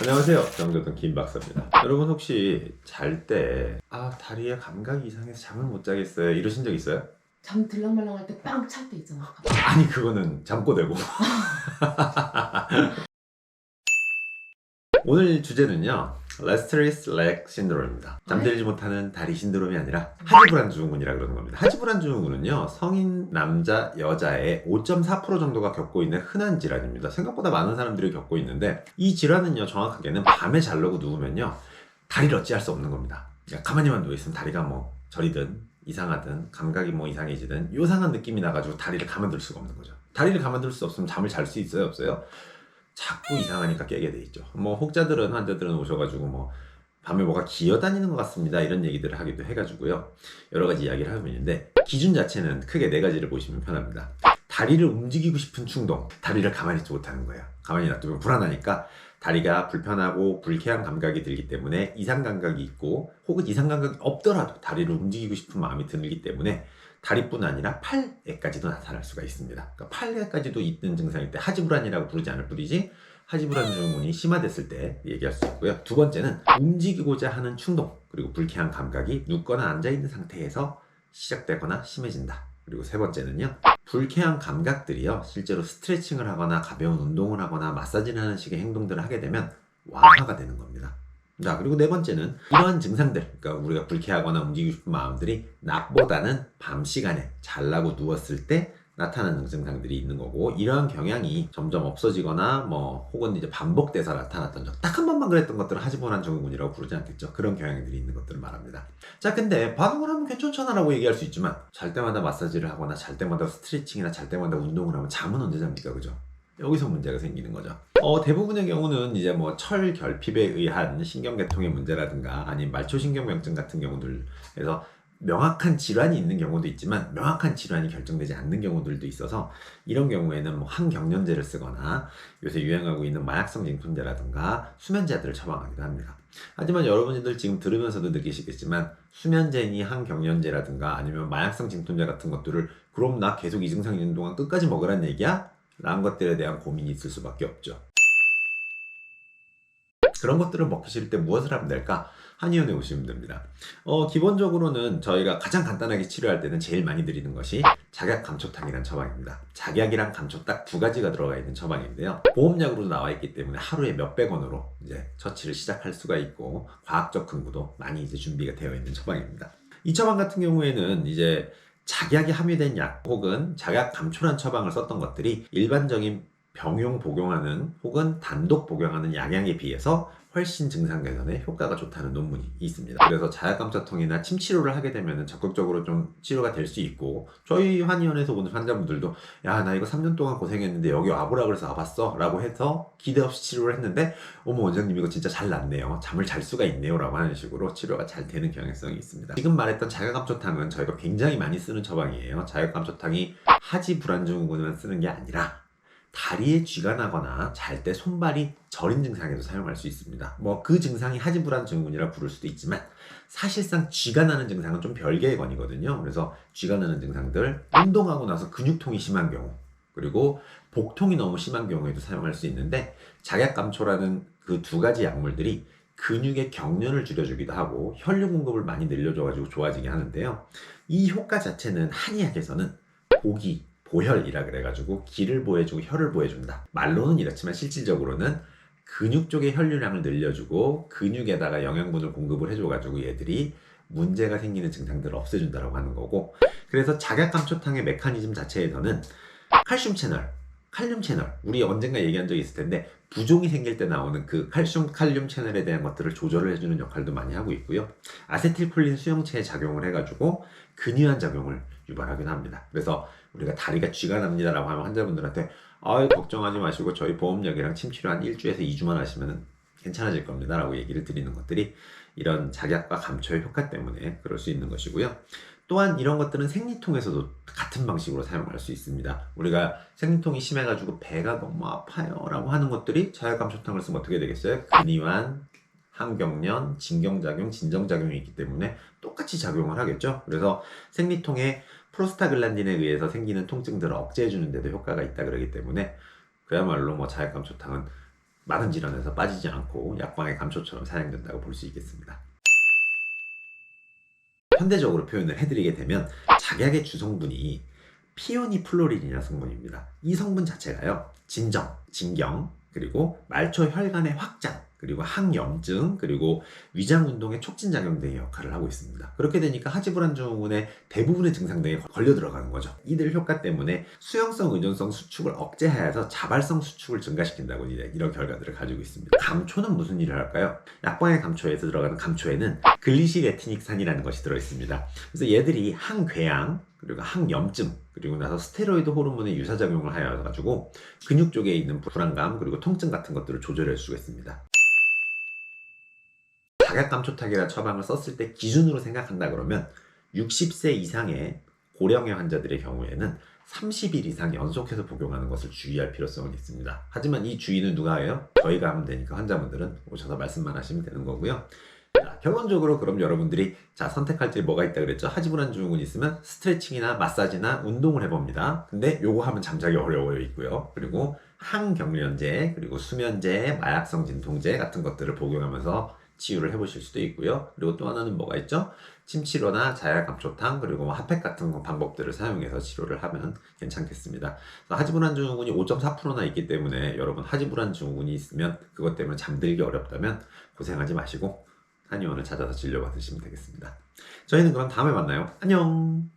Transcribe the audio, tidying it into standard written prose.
안녕하세요. 정교동 김 박사입니다. 여러분 혹시 잘 때 다리에 감각이 이상해서 잠을 못 자겠어요 이러신 적 있어요? 잠 들랑말랑할 때 빵 찰 때 있잖아. 아니 그거는 잠꼬대고. 오늘 주제는요, Restless Leg Syndrome입니다. 잠들지 못하는 다리 신드롬이 아니라 하지불안 증후군이라 그러는 겁니다. 하지불안 증후군은요, 성인 남자 여자의 5.4% 정도가 겪고 있는 흔한 질환입니다. 생각보다 많은 사람들이 겪고 있는데, 이 질환은요, 정확하게는 밤에 자려고 누우면요 다리를 어찌할 수 없는 겁니다. 그러니까 가만히만 누워있으면 다리가 뭐 저리든 이상하든 감각이 뭐 이상해지든 요상한 느낌이 나가지고 다리를 가만둘 수가 없는 거죠. 다리를 가만둘 수 없으면 잠을 잘 수 있어요, 없어요? 자꾸 이상하니까 깨게 돼 있죠. 뭐 환자들은 오셔가지고 뭐 밤에 뭐가 기어다니는 것 같습니다 이런 얘기들을 하기도 해가지고요, 여러 가지 이야기를 하고 있는데, 기준 자체는 크게 네 가지를 보시면 편합니다. 다리를 움직이고 싶은 충동, 다리를 가만히 있지 못하는 거예요. 가만히 놔두면 불안하니까 다리가 불편하고 불쾌한 감각이 들기 때문에 이상 감각이 있고, 혹은 이상 감각이 없더라도 다리를 움직이고 싶은 마음이 들기 때문에 다리뿐 아니라 팔에까지도 나타날 수가 있습니다. 그러니까 팔에까지도 있는 증상일 때 하지불안이라고 부르지 않을 뿐이지, 하지불안 증후군이 심화됐을 때 얘기할 수 있고요. 두 번째는 움직이고자 하는 충동, 그리고 불쾌한 감각이 눕거나 앉아있는 상태에서 시작되거나 심해진다. 그리고 세 번째는요, 불쾌한 감각들이요, 실제로 스트레칭을 하거나 가벼운 운동을 하거나 마사지를 하는 식의 행동들을 하게 되면 완화가 되는 겁니다. 자, 그리고 네 번째는 이러한 증상들, 그러니까 우리가 불쾌하거나 움직이고 싶은 마음들이 낮보다는 밤 시간에 잘라고 누웠을 때 나타나는 증상들이 있는 거고, 이러한 경향이 점점 없어지거나 뭐 혹은 이제 반복돼서 나타났던 적, 딱 한 번만 그랬던 것들은 하지불안 증후군이라고 부르지 않겠죠. 그런 경향들이 있는 것들을 말합니다. 자, 근데 반응을 하면 괜찮잖아라고 얘기할 수 있지만, 잘 때마다 마사지를 하거나 잘 때마다 스트레칭이나 잘 때마다 운동을 하면 잠은 언제 잡니까, 그죠? 여기서 문제가 생기는 거죠. 대부분의 경우는 이제 뭐 철결핍에 의한 신경계통의 문제라든가 아니면 말초신경병증 같은 경우들에서 명확한 질환이 있는 경우도 있지만 명확한 질환이 결정되지 않는 경우들도 있어서, 이런 경우에는 뭐 항경련제를 쓰거나 요새 유행하고 있는 마약성 진통제라든가 수면제들을 처방하기도 합니다. 하지만 여러분들 지금 들으면서도 느끼시겠지만, 수면제니 항경련제라든가 아니면 마약성 진통제 같은 것들을 그럼 나 계속 이 증상 있는 동안 끝까지 먹으란 얘기야? 라는 것들에 대한 고민이 있을 수밖에 없죠. 그런 것들을 먹기 싫을 때 무엇을 하면 될까? 한의원에 오시면 됩니다. 기본적으로는 저희가 가장 간단하게 치료할 때는 제일 많이 드리는 것이 작약감초탕이라는 처방입니다. 작약이랑 감초 딱 두 가지가 들어가 있는 처방인데요, 보험약으로도 나와 있기 때문에 하루에 몇백 원으로 이제 처치를 시작할 수가 있고, 과학적 근거도 많이 이제 준비가 되어 있는 처방입니다. 이 처방 같은 경우에는 이제 작약이 함유된 약 혹은 작약 감초란 처방을 썼던 것들이 일반적인 병용 복용하는 혹은 단독 복용하는 약량에 비해서 훨씬 증상 개선에 효과가 좋다는 논문이 있습니다. 그래서 자약감초통이나 침 치료를 하게 되면 적극적으로 좀 치료가 될 수 있고, 저희 한의원에서 오는 환자분들도 야, 나 이거 3년 동안 고생했는데 여기 와보라 그래서 와봤어 라고 해서 기대 없이 치료를 했는데, 어머 원장님 이거 진짜 잘 낫네요, 잠을 잘 수가 있네요 라고 하는 식으로 치료가 잘 되는 경향성이 있습니다. 지금 말했던 자약감초탕은 저희가 굉장히 많이 쓰는 처방이에요. 자약감초탕이 하지불안증후군에만 쓰는 게 아니라 다리에 쥐가 나거나 잘 때 손발이 저린 증상에도 사용할 수 있습니다. 뭐 그 증상이 하지불안 증후군이라 부를 수도 있지만, 사실상 쥐가 나는 증상은 좀 별개의 건이거든요. 그래서 쥐가 나는 증상들, 운동하고 나서 근육통이 심한 경우, 그리고 복통이 너무 심한 경우에도 사용할 수 있는데, 작약감초라는 그 두 가지 약물들이 근육의 경련을 줄여주기도 하고 혈류 공급을 많이 늘려줘가지고 좋아지게 하는데요, 이 효과 자체는 한의학에서는 보기 보혈이라 그래가지고 기를 보해주고 혈을 보해준다, 말로는 이렇지만 실질적으로는 근육 쪽의 혈류량을 늘려주고 근육에다가 영양분을 공급을 해줘가지고 얘들이 문제가 생기는 증상들을 없애준다고 하는 거고, 그래서 작약감초탕의 메커니즘 자체에서는 칼슘 채널, 칼륨 채널, 우리 언젠가 얘기한 적이 있을 텐데 부종이 생길 때 나오는 그 칼슘, 칼륨 채널에 대한 것들을 조절을 해주는 역할도 많이 하고 있고요, 아세틸콜린 수용체에 작용을 해가지고 근유한 작용을 유발하기도 합니다. 그래서 우리가 다리가 쥐가 납니다 라고 하면 환자분들한테 걱정하지 마시고 저희 보험약이랑 침치료 한 1주에서 2주만 하시면 괜찮아질 겁니다 라고 얘기를 드리는 것들이 이런 작약과 감초의 효과 때문에 그럴 수 있는 것이고요. 또한 이런 것들은 생리통에서도 같은 방식으로 사용할 수 있습니다. 우리가 생리통이 심해가지고 배가 너무 아파요 라고 하는 것들이 자약감초탕을 쓰면 어떻게 되겠어요? 근이완, 항경련, 진경작용, 진정작용이 있기 때문에 똑같이 작용을 하겠죠. 그래서 생리통에 프로스타글란딘에 의해서 생기는 통증들을 억제해주는 데도 효과가 있다 그러기 때문에, 그야말로 뭐 자약감초탕은 많은 질환에서 빠지지 않고 약방의 감초처럼 사용된다고 볼 수 있겠습니다. 현대적으로 표현을 해드리게 되면 작약의 주성분이 피오니플로린이라는 성분입니다. 이 성분 자체가요, 진정, 진경, 그리고 말초 혈관의 확장, 그리고 항염증, 그리고 위장 운동의 촉진작용 등의 역할을 하고 있습니다. 그렇게 되니까 하지불안 증후군의 대부분의 증상 등에 걸려 들어가는 거죠. 이들 효과 때문에 수용성 의존성 수축을 억제하여서 자발성 수축을 증가시킨다고 이런 결과들을 가지고 있습니다. 감초는 무슨 일을 할까요? 약방의 감초에서 들어가는 감초에는 글리시레티닉산이라는 것이 들어있습니다. 그래서 얘들이 항궤양, 그리고 항염증, 그리고 나서 스테로이드 호르몬의 유사작용을 하여 가지고 근육 쪽에 있는 불안감, 그리고 통증 같은 것들을 조절해 주고 있습니다. 작약감초탁이라는 처방을 썼을 때 기준으로 생각한다 그러면 60세 이상의 고령의 환자들의 경우에는 30일 이상 연속해서 복용하는 것을 주의할 필요성은 있습니다. 하지만 이 주의는 누가 해요? 저희가 하면 되니까 환자분들은 오셔서 말씀만 하시면 되는 거고요. 자, 결론적으로 그럼 여러분들이 선택할 게 뭐가 있다 그랬죠? 하지불안 증후군 있으면 스트레칭이나 마사지나 운동을 해봅니다. 근데 요거 하면 잠자기 어려워요 있고요. 그리고 항경련제, 그리고 수면제, 마약성 진통제 같은 것들을 복용하면서 치유를 해보실 수도 있고요. 그리고 또 하나는 뭐가 있죠? 침치료나 자약감초탕, 그리고 핫팩 같은 방법들을 사용해서 치료를 하면 괜찮겠습니다. 하지불안 증후군이 5.4%나 있기 때문에 여러분 하지불안 증후군이 있으면 그것 때문에 잠들기 어렵다면 고생하지 마시고 한의원을 찾아서 진료받으시면 되겠습니다. 저희는 그럼 다음에 만나요. 안녕.